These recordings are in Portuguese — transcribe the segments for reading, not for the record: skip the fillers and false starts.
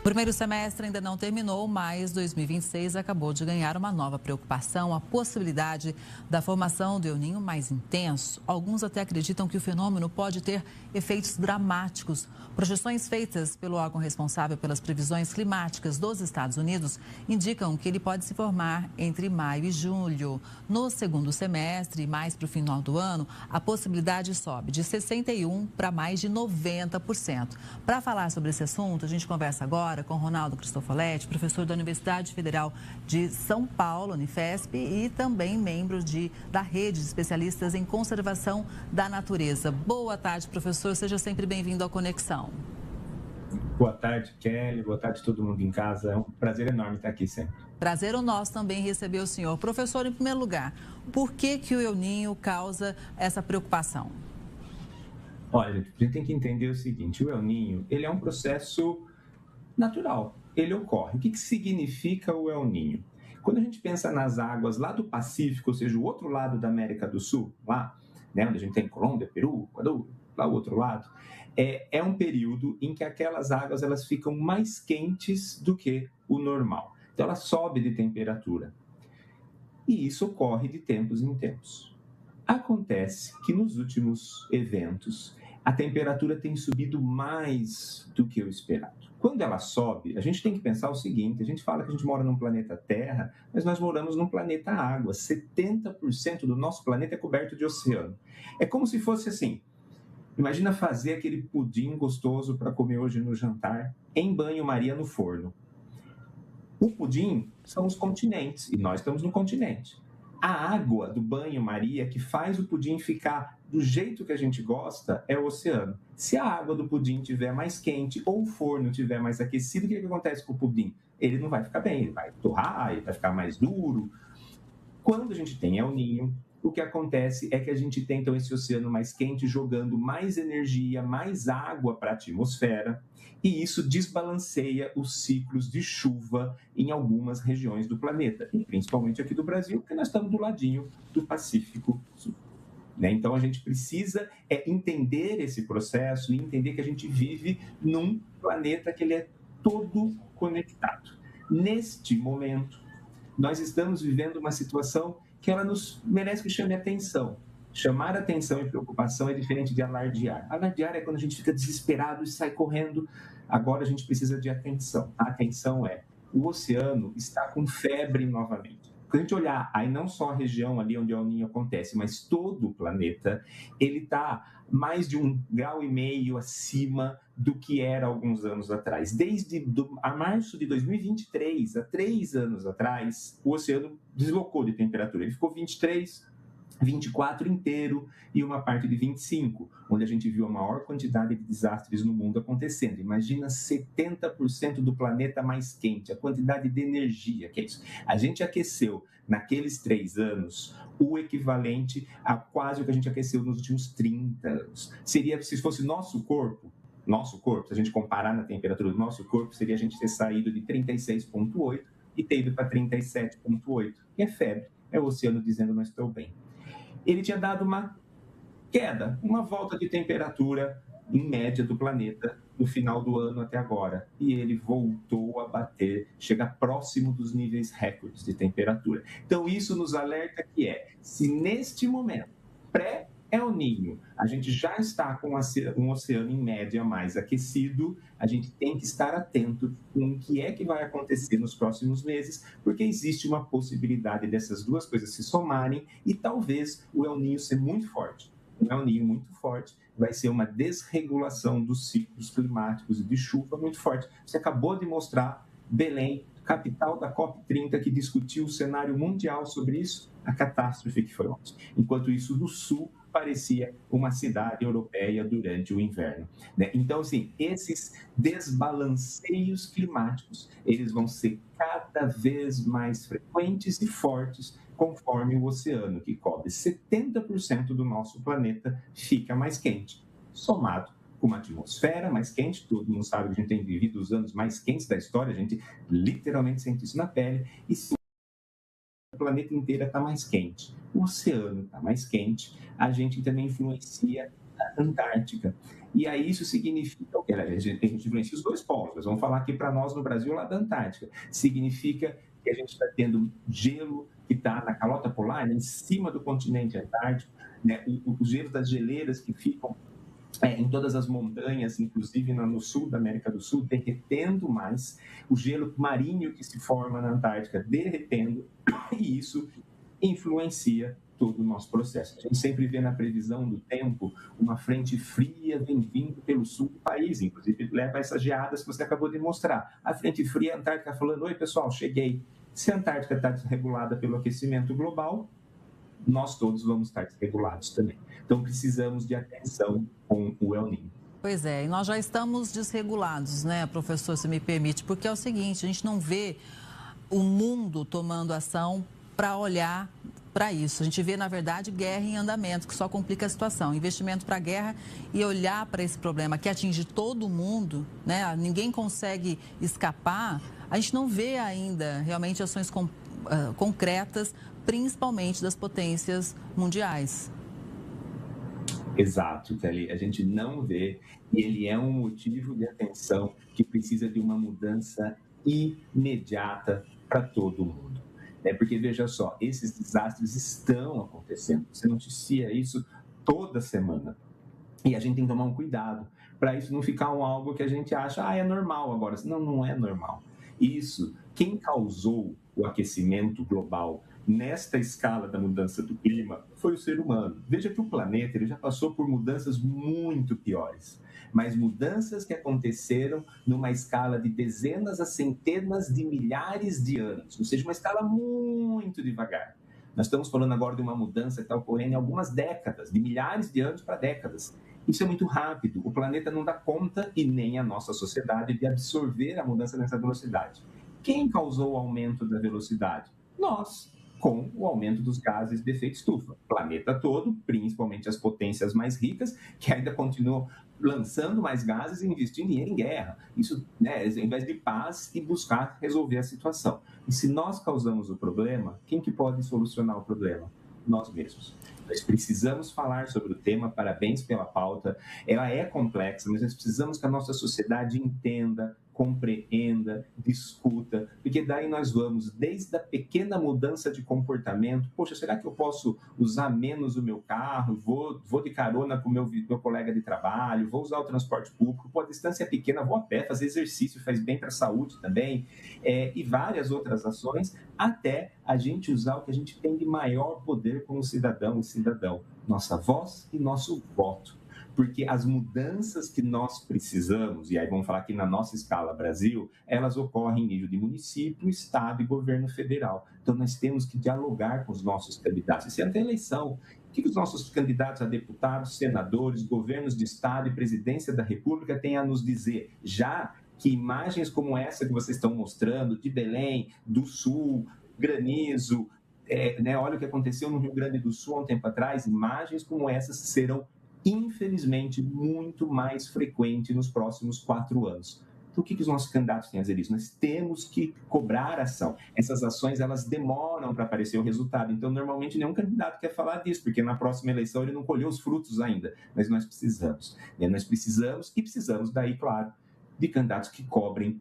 O primeiro semestre ainda não terminou, mas 2026 acabou de ganhar uma nova preocupação, a possibilidade da formação do El Niño mais intenso. Alguns até acreditam que o fenômeno pode ter efeitos dramáticos. Projeções feitas pelo órgão responsável pelas previsões climáticas dos Estados Unidos indicam que ele pode se formar entre maio e julho. No segundo semestre, mais para o final do ano, a possibilidade sobe de 61% para mais de 90%. Para falar sobre esse assunto, a gente conversa agora com Ronaldo Cristofoletti, professor da Universidade Federal de São Paulo, Unifesp, e também membro da rede de especialistas em conservação da natureza. Boa tarde, professor. Seja sempre bem-vindo ao Conexão. Boa tarde, Kelly. Boa tarde a todo mundo em casa. É um prazer enorme estar aqui sempre. Prazer o nosso também receber o senhor. Professor, em primeiro lugar, por que o El Niño causa essa preocupação? Olha, a gente tem que entender o seguinte, o El Niño, ele é um processo natural, ele ocorre. O que significa o El Niño? Quando a gente pensa nas águas lá do Pacífico, ou seja, o outro lado da América do Sul, lá, né, onde a gente tem Colômbia, Peru, Equador, lá o outro lado, é um período em que aquelas águas elas ficam mais quentes do que o normal. Então, ela sobe de temperatura. E isso ocorre de tempos em tempos. Acontece que nos últimos eventos, a temperatura tem subido mais do que o esperado. Quando ela sobe, a gente tem que pensar o seguinte, a gente fala que a gente mora num planeta Terra, mas nós moramos num planeta Água. 70% do nosso planeta é coberto de oceano. É como se fosse assim, imagina fazer aquele pudim gostoso para comer hoje no jantar, em banho-maria no forno. O pudim são os continentes, e nós estamos no continente. A água do banho-maria que faz o pudim ficar do jeito que a gente gosta é o oceano. Se a água do pudim estiver mais quente ou o forno estiver mais aquecido, o que acontece com o pudim? Ele não vai ficar bem, ele vai torrar, ele vai ficar mais duro. Quando a gente tem El Niño, o que acontece é que a gente tem então esse oceano mais quente jogando mais energia, mais água para a atmosfera, e isso desbalanceia os ciclos de chuva em algumas regiões do planeta, e principalmente aqui do Brasil, porque nós estamos do ladinho do Pacífico Sul. Então a gente precisa entender esse processo e entender que a gente vive num planeta que ele é todo conectado. Neste momento, nós estamos vivendo uma situação que ela nos merece que chame atenção. Chamar atenção e preocupação é diferente de alardear. Alardear é quando a gente fica desesperado e sai correndo. Agora a gente precisa de atenção. A atenção o oceano está com febre novamente. Quando a gente olhar, aí não só a região ali onde o El Niño acontece, mas todo o planeta, ele está mais de 1,5 graus acima do que era alguns anos atrás. Desde a março de 2023, há 3 anos atrás, o oceano deslocou de temperatura. Ele ficou 23, 24 inteiro e uma parte de 25, onde a gente viu a maior quantidade de desastres no mundo acontecendo. Imagina 70% do planeta mais quente, a quantidade de energia que é isso. A gente aqueceu naqueles 3 anos o equivalente a quase o que a gente aqueceu nos últimos 30 anos. Seria, se fosse nosso corpo, se a gente comparar na temperatura do nosso corpo, seria a gente ter saído de 36,8 e ter ido para 37,8. E é febre, é o oceano dizendo não estou bem. Ele tinha dado uma queda, uma volta de temperatura em média do planeta no final do ano até agora. E ele voltou a bater, chega próximo dos níveis recordes de temperatura. Então isso nos alerta que se neste momento, pré-El Niño, a gente já está com um oceano em média mais aquecido, a gente tem que estar atento com o que vai acontecer nos próximos meses, porque existe uma possibilidade dessas duas coisas se somarem e talvez o El Niño ser muito forte. Um El Niño muito forte vai ser uma desregulação dos ciclos climáticos e de chuva muito forte. Você acabou de mostrar Belém, capital da COP30, que discutiu o cenário mundial sobre isso, a catástrofe que foi ontem. Enquanto isso, no sul, parecia uma cidade europeia durante o inverno. Então, assim, esses desbalanceios climáticos, eles vão ser cada vez mais frequentes e fortes conforme o oceano, que cobre 70% do nosso planeta, fica mais quente, somado com uma atmosfera mais quente. Todo mundo sabe que a gente tem vivido os anos mais quentes da história, a gente literalmente sente isso na pele, e se o planeta inteiro está mais quente, o oceano está mais quente, a gente também influencia da Antártica. E aí isso significa o que? A gente influencia os dois polos, mas vamos falar aqui para nós no Brasil, lá da Antártica. Significa que a gente está tendo gelo que está na calota polar, né, em cima do continente antártico, né, os gelos das geleiras que ficam em todas as montanhas, inclusive no sul da América do Sul, derretendo mais, o gelo marinho que se forma na Antártica derretendo, e isso influencia todo o nosso processo. A gente sempre vê na previsão do tempo uma frente fria vem vindo pelo sul do país, inclusive leva essas geadas que você acabou de mostrar. A frente fria, a Antártica falando, oi pessoal, cheguei. Se a Antártica está desregulada pelo aquecimento global, nós todos vamos estar desregulados também. Então, precisamos de atenção com o El Niño. Pois é, e nós já estamos desregulados, né, professor, se me permite, porque é o seguinte, a gente não vê o mundo tomando ação para olhar para isso. A gente vê, na verdade, guerra em andamento, que só complica a situação. Investimento para a guerra e olhar para esse problema que atinge todo mundo, né, ninguém consegue escapar, a gente não vê ainda realmente ações concretas, principalmente das potências mundiais. Exato, Kelly. A gente não vê, e ele é um motivo de atenção que precisa de uma mudança imediata para todo mundo. Porque, veja só, esses desastres estão acontecendo. Você noticia isso toda semana. E a gente tem que tomar um cuidado para isso não ficar algo que a gente acha, é normal agora. Não, não é normal. Isso, quem causou o aquecimento global nesta escala da mudança do clima foi o ser humano. Veja que o planeta ele já passou por mudanças muito piores, mas mudanças que aconteceram numa escala de dezenas a centenas de milhares de anos, ou seja, uma escala muito devagar. Nós estamos falando agora de uma mudança que está ocorrendo em algumas décadas, de milhares de anos para décadas. Isso é muito rápido. O planeta não dá conta, e nem a nossa sociedade, de absorver a mudança nessa velocidade. Quem causou o aumento da velocidade? Nós, com o aumento dos gases de efeito estufa. O planeta todo, principalmente as potências mais ricas, que ainda continuam lançando mais gases e investindo dinheiro em guerra. Isso, né, ao invés de paz e buscar resolver a situação. E se nós causamos o problema, quem que pode solucionar o problema? Nós mesmos. Nós precisamos falar sobre o tema, parabéns pela pauta. Ela é complexa, mas nós precisamos que a nossa sociedade entenda, compreenda, discuta, porque daí nós vamos desde a pequena mudança de comportamento. Poxa, será que eu posso usar menos o meu carro? Vou de carona com o meu colega de trabalho, vou usar o transporte público, pô, a distância é pequena, vou a pé, fazer exercício faz bem para a saúde também, e várias outras ações, até a gente usar o que a gente tem de maior poder como cidadão e cidadão, nossa voz e nosso voto. Porque as mudanças que nós precisamos, e aí vamos falar aqui na nossa escala Brasil, elas ocorrem em nível de município, estado e governo federal. Então nós temos que dialogar com os nossos candidatos. Isso é até eleição. O que os nossos candidatos a deputados, senadores, governos de estado e presidência da República têm a nos dizer? Já que imagens como essa que vocês estão mostrando, de Belém, do Sul, granizo, olha o que aconteceu no Rio Grande do Sul há um tempo atrás, imagens como essas serão infelizmente, muito mais frequente nos próximos 4 anos. Então, o que os nossos candidatos têm a dizer isso? Nós temos que cobrar ação. Essas ações, elas demoram para aparecer o resultado. Então, normalmente, nenhum candidato quer falar disso, porque na próxima eleição ele não colheu os frutos ainda. Mas nós precisamos. Nós precisamos daí, claro, de candidatos que cobrem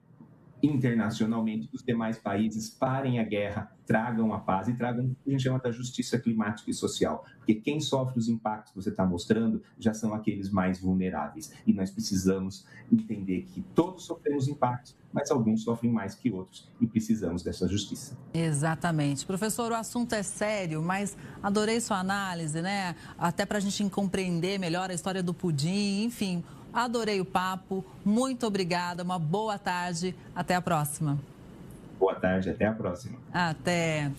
internacionalmente que os demais países parem a guerra, tragam a paz e tragam o que a gente chama da justiça climática e social. Porque quem sofre os impactos que você está mostrando já são aqueles mais vulneráveis. E nós precisamos entender que todos sofremos impactos, mas alguns sofrem mais que outros e precisamos dessa justiça. Exatamente. Professor, o assunto é sério, mas adorei sua análise, né? Até para a gente compreender melhor a história do pudim, enfim. Adorei o papo, muito obrigada, uma boa tarde, até a próxima. Boa tarde, até a próxima. Até.